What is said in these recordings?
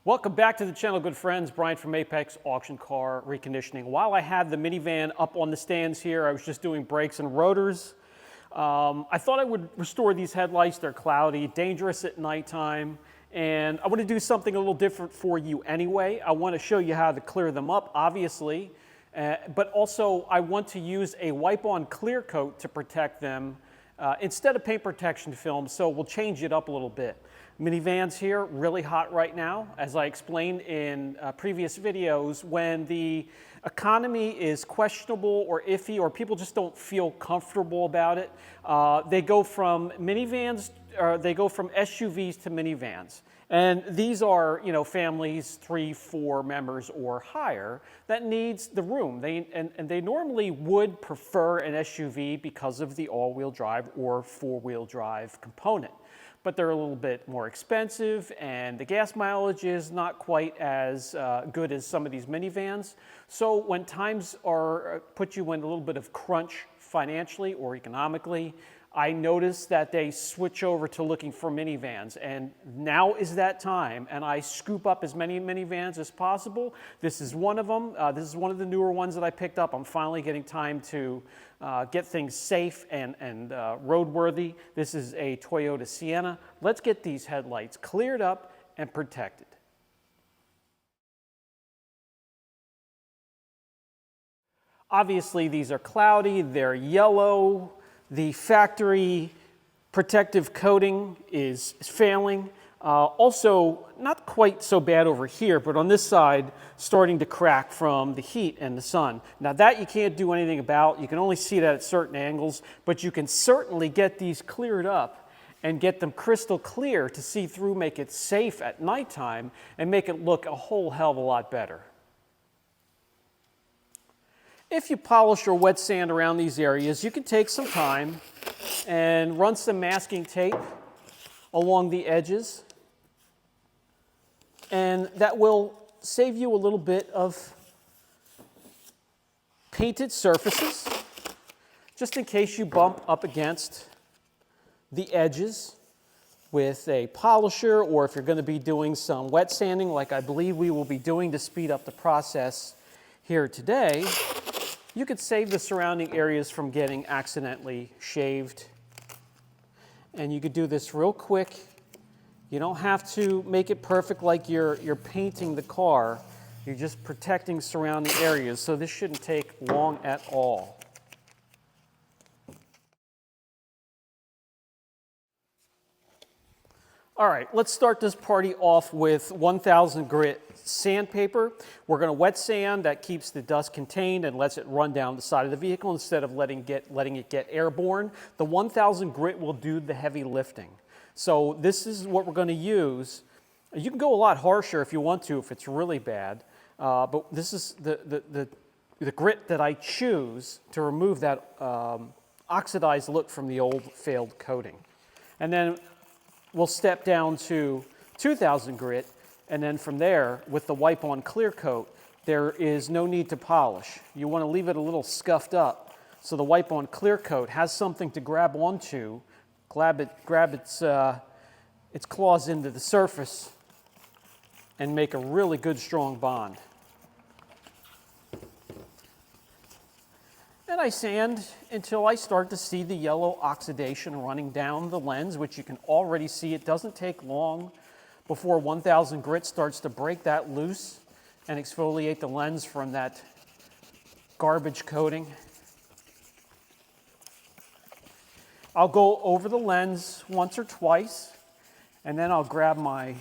Welcome back to the channel, good friends. Brian from Apex Auction Car Reconditioning. While I had the minivan up on the stands here, I was just doing brakes and rotors. I thought I would restore these headlights. They're cloudy, dangerous at nighttime, and I want to do something a little different for you anyway. I want to show you how to clear them up, obviously, but also I want to use a wipe-on clear coat to protect them instead of paint protection film, so we'll change it up a little bit. Minivans here, really hot right now. As I explained in previous videos, when the economy is questionable or iffy or people just don't feel comfortable about it, they go from minivans, they go from SUVs to minivans. And these are, you know, families, 3, 4 members or higher that needs the room. They normally would prefer an SUV because of the all-wheel drive or four-wheel drive component. But they're a little bit more expensive and the gas mileage is not quite as good as some of these minivans. So when times are put you in a little bit of crunch financially or economically, I noticed that they switch over to looking for minivans, and now is that time, and I scoop up as many minivans as possible. This is one of them. This is one of the newer ones that I picked up. I'm finally getting time to get things safe and roadworthy. This is a Toyota Sienna. Let's get these headlights cleared up and protected. Obviously, these are cloudy, they're yellow. The factory protective coating is failing. Also, not quite so bad over here, but on this side, starting to crack from the heat and the sun. Now that you can't do anything about. You can only see that at certain angles, but you can certainly get these cleared up and get them crystal clear to see through, make it safe at nighttime, and make it look a whole hell of a lot better. If you polish or wet sand around these areas, you can take some time and run some masking tape along the edges, and that will save you a little bit of painted surfaces, just in case you bump up against the edges with a polisher, or if you're going to be doing some wet sanding like I believe we will be doing to speed up the process here today. You could save the surrounding areas from getting accidentally shaved. And you could do this real quick. You don't have to make it perfect like you're painting the car. You're just protecting surrounding areas, so this shouldn't take long at all. All right, let's start this party off with 1000 grit sandpaper. We're going to wet sand. That keeps the dust contained and lets it run down the side of the vehicle instead of letting it get airborne. The 1000 grit will do the heavy lifting. So this is what we're going to use. You can go a lot harsher if you want to, if it's really bad. But this is the grit that I choose to remove that oxidized look from the old failed coating. And then we'll step down to 2000 grit, and then from there, with the wipe-on clear coat, there is no need to polish. You want to leave it a little scuffed up, so the wipe-on clear coat has something to grab onto, grab its claws into the surface, and make a really good, strong bond. And I sand until I start to see the yellow oxidation running down the lens, which you can already see. It doesn't take long before 1000 grit starts to break that loose and exfoliate the lens from that garbage coating. I'll go over the lens once or twice, and then I'll grab my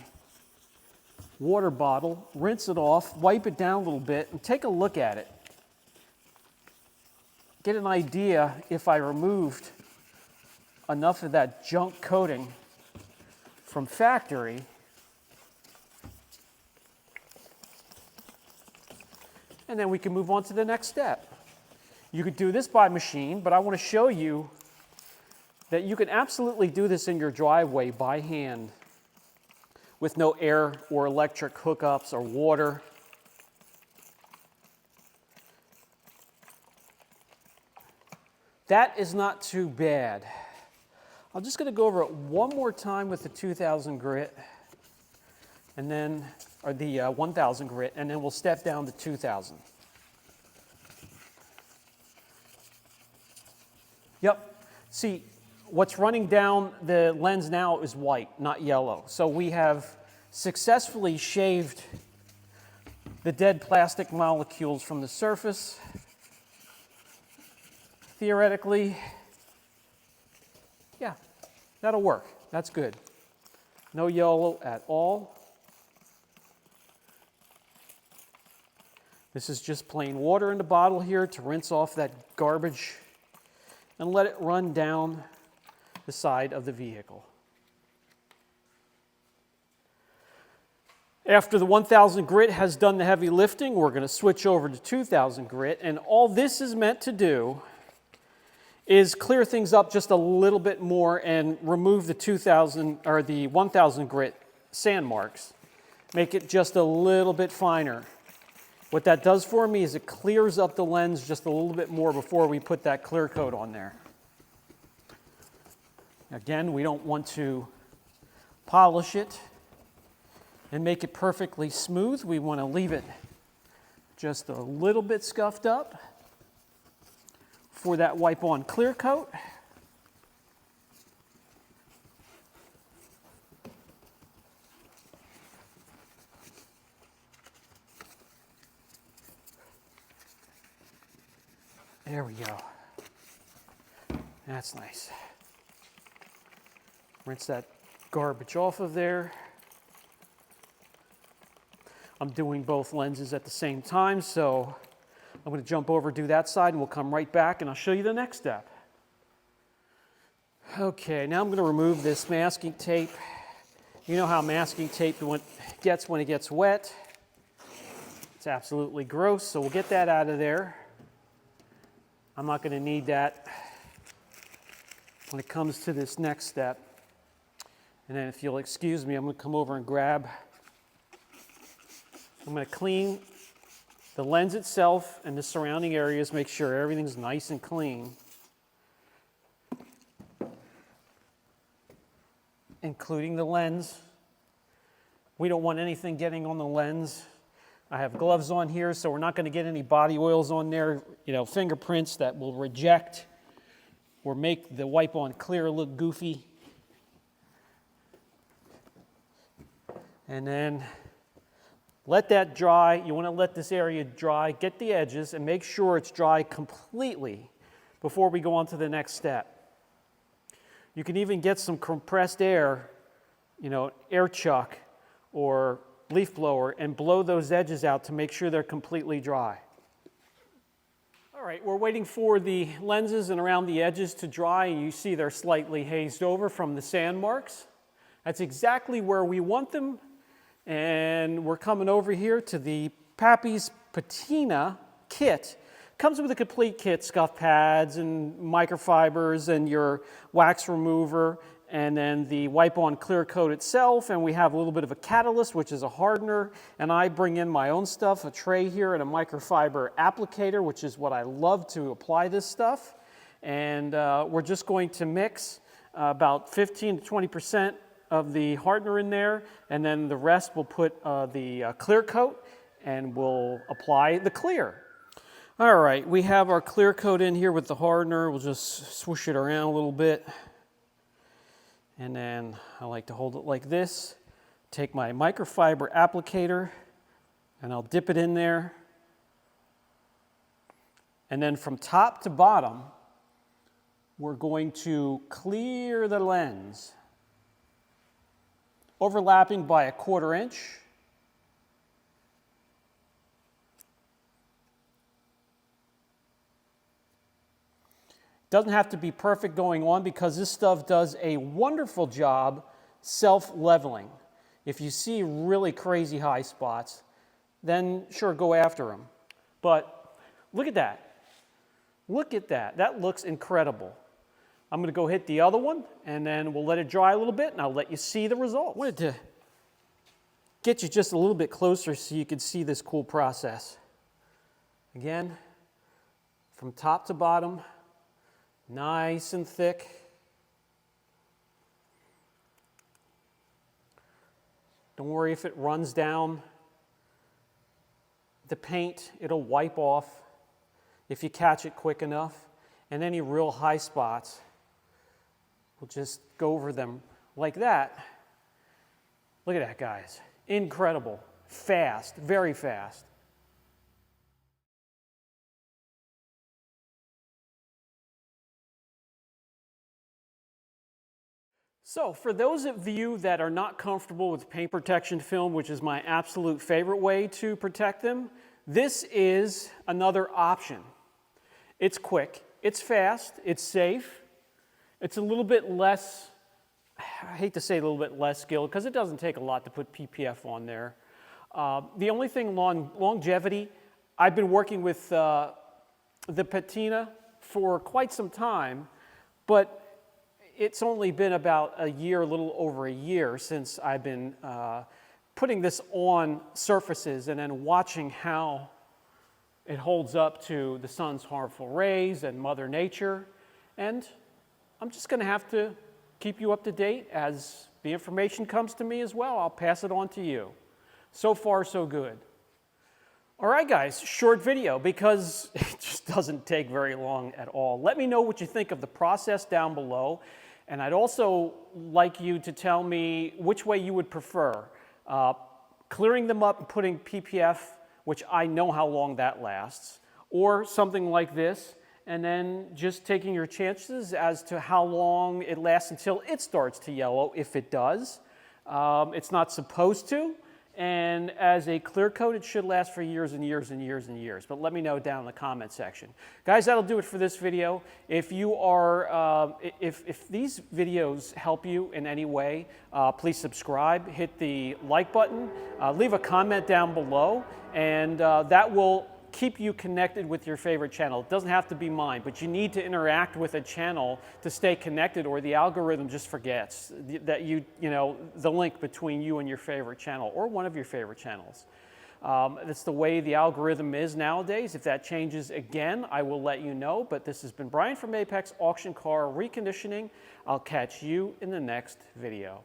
water bottle, rinse it off, wipe it down a little bit, and take a look at it. Get an idea if I removed enough of that junk coating from factory. And then we can move on to the next step. You could do this by machine, but I want to show you that you can absolutely do this in your driveway by hand with no air or electric hookups or water. That is not too bad. I'm just going to go over it one more time with the 2000 grit. and then, or the 1000 grit, and then we'll step down to 2000. Yep. See, what's running down the lens now is white, not yellow. So we have successfully shaved the dead plastic molecules from the surface. Theoretically, yeah, that'll work. That's good. No yellow at all. This is just plain water in the bottle here to rinse off that garbage and let it run down the side of the vehicle. After the 1000 grit has done the heavy lifting, we're going to switch over to 2000 grit, and all this is meant to do is clear things up just a little bit more and remove the 2000 or the 1000 grit sand marks. Make it just a little bit finer. What that does for me is it clears up the lens just a little bit more before we put that clear coat on there. Again, we don't want to polish it and make it perfectly smooth. We want to leave it just a little bit scuffed up for that wipe-on clear coat. There we go. That's nice. Rinse that garbage off of there. I'm doing both lenses at the same time, so I'm going to jump over, do that side, and we'll come right back and I'll show you the next step. Okay, now I'm going to remove this masking tape. You know how masking tape gets when it gets wet. It's absolutely gross, so we'll get that out of there. I'm not going to need that when it comes to this next step. And then if you'll excuse me, I'm going to come over and grab. I'm going to clean the lens itself and the surrounding areas, make sure everything's nice and clean. Including the lens. We don't want anything getting on the lens. I have gloves on here, so we're not going to get any body oils on there, fingerprints that will reject or make the wipe-on clear look goofy. And then let that dry. You want to let this area dry, get the edges, and make sure it's dry completely before we go on to the next step. You can even get some compressed air, air chuck or leaf blower, and blow those edges out to make sure they're completely dry. All right, we're waiting for the lenses and around the edges to dry, and you see they're slightly hazed over from the sand marks. That's exactly where we want them. And we're coming over here to the Pappy's Patina kit. Comes with a complete kit, scuff pads and microfibers and your wax remover, and then the wipe-on clear coat itself, and we have a little bit of a catalyst, which is a hardener, and I bring in my own stuff, a tray here and a microfiber applicator, which is what I love to apply this stuff. And we're just going to mix about 15 to 20% of the hardener in there, and then the rest we'll put the clear coat, and we'll apply the clear. All right, we have our clear coat in here with the hardener. We'll just swoosh it around a little bit. And then I like to hold it like this. Take my microfiber applicator and I'll dip it in there. And then from top to bottom, we're going to clear the lens, overlapping by 1/4 inch. Doesn't have to be perfect going on because this stuff does a wonderful job self-leveling. If you see really crazy high spots, then sure, go after them. But look at that. Look at that. That looks incredible. I'm going to go hit the other one, and then we'll let it dry a little bit, and I'll let you see the result. I wanted to get you just a little bit closer so you can see this cool process. Again, from top to bottom, nice and thick. Don't worry if it runs down the paint, it'll wipe off if you catch it quick enough. And any real high spots, we'll just go over them like that. Look at that, guys. Incredible. Fast, very fast. So for those of you that are not comfortable with paint protection film, which is my absolute favorite way to protect them, this is another option. It's quick, it's fast, it's safe, it's a little bit less, I hate to say a little bit less skilled because it doesn't take a lot to put PPF on there. The only thing, longevity, I've been working with the patina for quite some time, but it's only been about a year, a little over a year since I've been putting this on surfaces and then watching how it holds up to the sun's harmful rays and Mother Nature. And I'm just going to have to keep you up to date as the information comes to me as well. I'll pass it on to you. So far, so good. All right, guys, short video because it just doesn't take very long at all. Let me know what you think of the process down below. And I'd also like you to tell me which way you would prefer. Clearing them up and putting PPF, which I know how long that lasts, or something like this, and then just taking your chances as to how long it lasts until it starts to yellow, if it does. It's not supposed to. And as a clear coat, it should last for years and years and years and years. But let me know down in the comment section. Guys, that'll do it for this video. If you are, if these videos help you in any way, please subscribe, hit the like button, leave a comment down below, and that will keep you connected with your favorite channel. It doesn't have to be mine, but you need to interact with a channel to stay connected, or the algorithm just forgets that the link between you and your favorite channel or one of your favorite channels. That's the way the algorithm is nowadays. If that changes again, I will let you know. But this has been Brian from Apex Auction Car Reconditioning. I'll catch you in the next video.